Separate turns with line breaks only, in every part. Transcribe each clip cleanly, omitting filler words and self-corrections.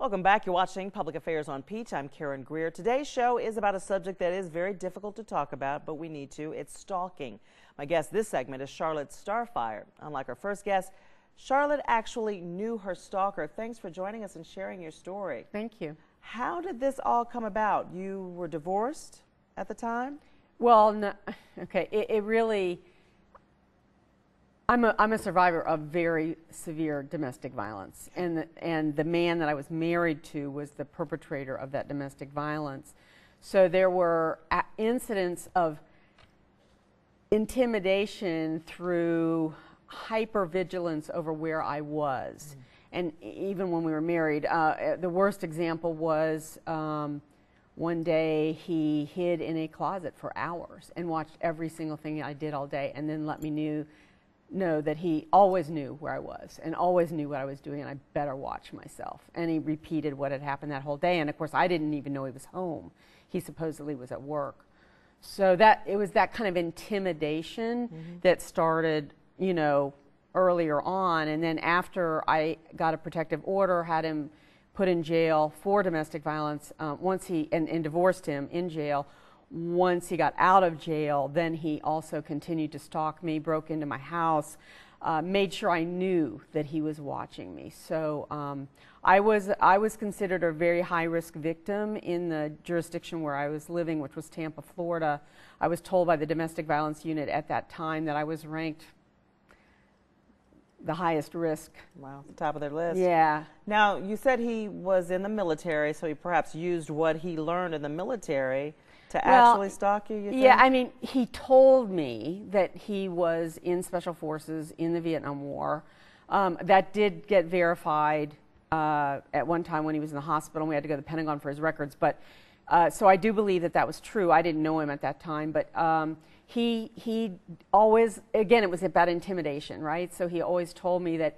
Welcome back. You're watching Public Affairs on Peach. I'm Karen Greer. Today's show is about a subject that is very difficult to talk about, but we need to. It's stalking. My guest this segment is Charlotte Starfire. Unlike our first guest, Charlotte actually knew her stalker. Thanks for joining us and sharing your story.
Thank you.
How did this all come about? You were divorced at the time?
Well, no, okay, it really, I'm a survivor of very severe domestic violence, and the man that I was married to was the perpetrator of that domestic violence. So there were incidents of intimidation through hypervigilance over where I was. And even when we were married, the worst example was one day he hid in a closet for hours and watched every single thing I did all day, and then let me know that he always knew where I was and always knew what I was doing, and I better watch myself. And he repeated what had happened that whole day, and of course I didn't even know he was home. He supposedly was at work. So it was that kind of intimidation that started, you know, earlier on, and then after I got a protective order, had him put in jail for domestic violence, and divorced him in jail. Once he got out of jail, then he also continued to stalk me, broke into my house, made sure I knew that he was watching me. So I was considered a very high-risk victim in the jurisdiction where I was living, which was Tampa, Florida. I was told by the domestic violence unit at that time that I was ranked the highest risk.
Wow, the top of their list.
Yeah.
Now, you said he was in the military, so he perhaps used what he learned in the military to actually stalk you, think?
Yeah, I mean, he told me that he was in Special Forces in the Vietnam War. That did get verified at one time when he was in the hospital, and we had to go to the Pentagon for his records. But so I do believe that that was true. I didn't know him at that time, but he always, again, it was about intimidation, right? So he always told me that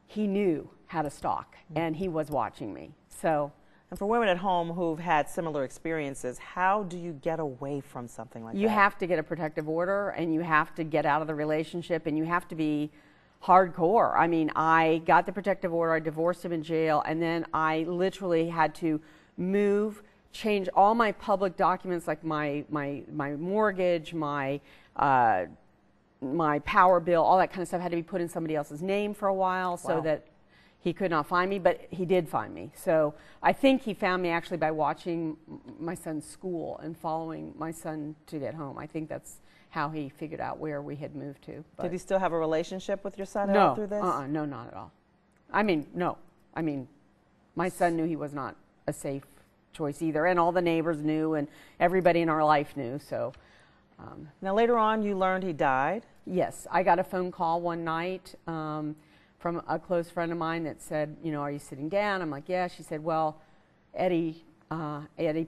he knew how to stalk, and he was watching me. So.
And for women at home who've had similar experiences, how do you get away from something like that?
You have to get a protective order, and you have to get out of the relationship, and you have to be hardcore. I mean, I got the protective order, I divorced him in jail, and then I literally had to move, change all my public documents, like my mortgage, my power bill, all that kind of stuff had to be put in somebody else's name for a while so that he could not find me, but he did find me. So I think he found me actually by watching my son's school and following my son to get home. I think that's how he figured out where we had moved to. But
did he still have a relationship with your son
no,
all through this?
No, not at all. I mean, no. I mean, my son knew he was not a safe choice either, and all the neighbors knew, and everybody in our life knew. So
now later on you learned he died? Yes,
I got a phone call one night from a close friend of mine that said, you know, are you sitting down? I'm like, yeah. She said, well, Eddie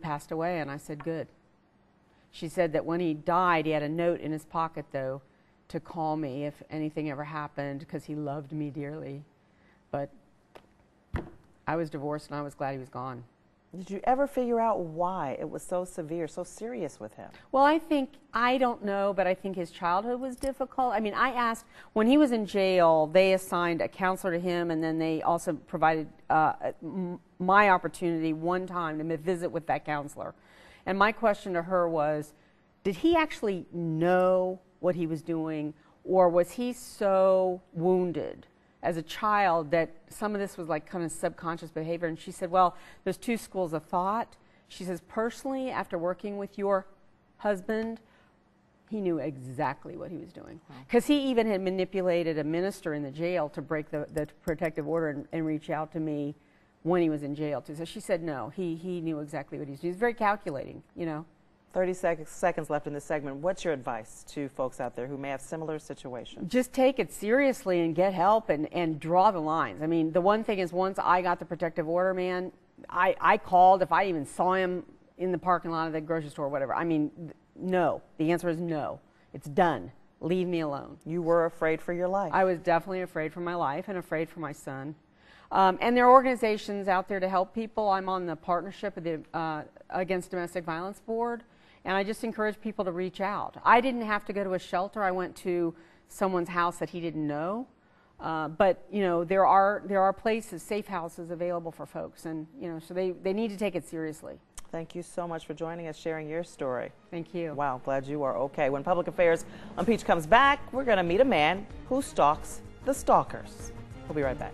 passed away. And I said, good. She said that when he died, he had a note in his pocket, though, to call me if anything ever happened, because he loved me dearly. But I was divorced, and I was glad he was gone.
Did you ever figure out why it was so severe, so serious with him?
Well, I don't know, but I think his childhood was difficult. I mean, I asked, when he was in jail, they assigned a counselor to him, and then they also provided my opportunity one time to visit with that counselor. And my question to her was, did he actually know what he was doing, or was he so wounded as a child that some of this was like kind of subconscious behavior? And she said, well, there's two schools of thought. She says, personally, after working with your husband, he knew exactly what he was doing. Because he even had manipulated a minister in the jail to break the protective order and reach out to me when he was in jail too. So she said, no, he knew exactly what he was doing. He was very calculating, you know.
30 seconds left in this segment. What's your advice to folks out there who may have similar situations?
Just take it seriously and get help and draw the lines. I mean, the one thing is, once I got the protective order, man, I called if I even saw him in the parking lot of the grocery store or whatever. I mean, no. The answer is no. It's done. Leave me alone.
You were afraid for your life.
I was definitely afraid for my life and afraid for my son. And there are organizations out there to help people. I'm on the partnership of the Against Domestic Violence Board. And I just encourage people to reach out. I didn't have to go to a shelter. I went to someone's house that he didn't know. But you know, there are places, safe houses available for folks, and you know, so they need to take it seriously.
Thank you so much for joining us, sharing your story.
Thank you.
Wow, glad you are okay. When Public Affairs on Peach comes back, we're going to meet a man who stalks the stalkers. We'll be right back.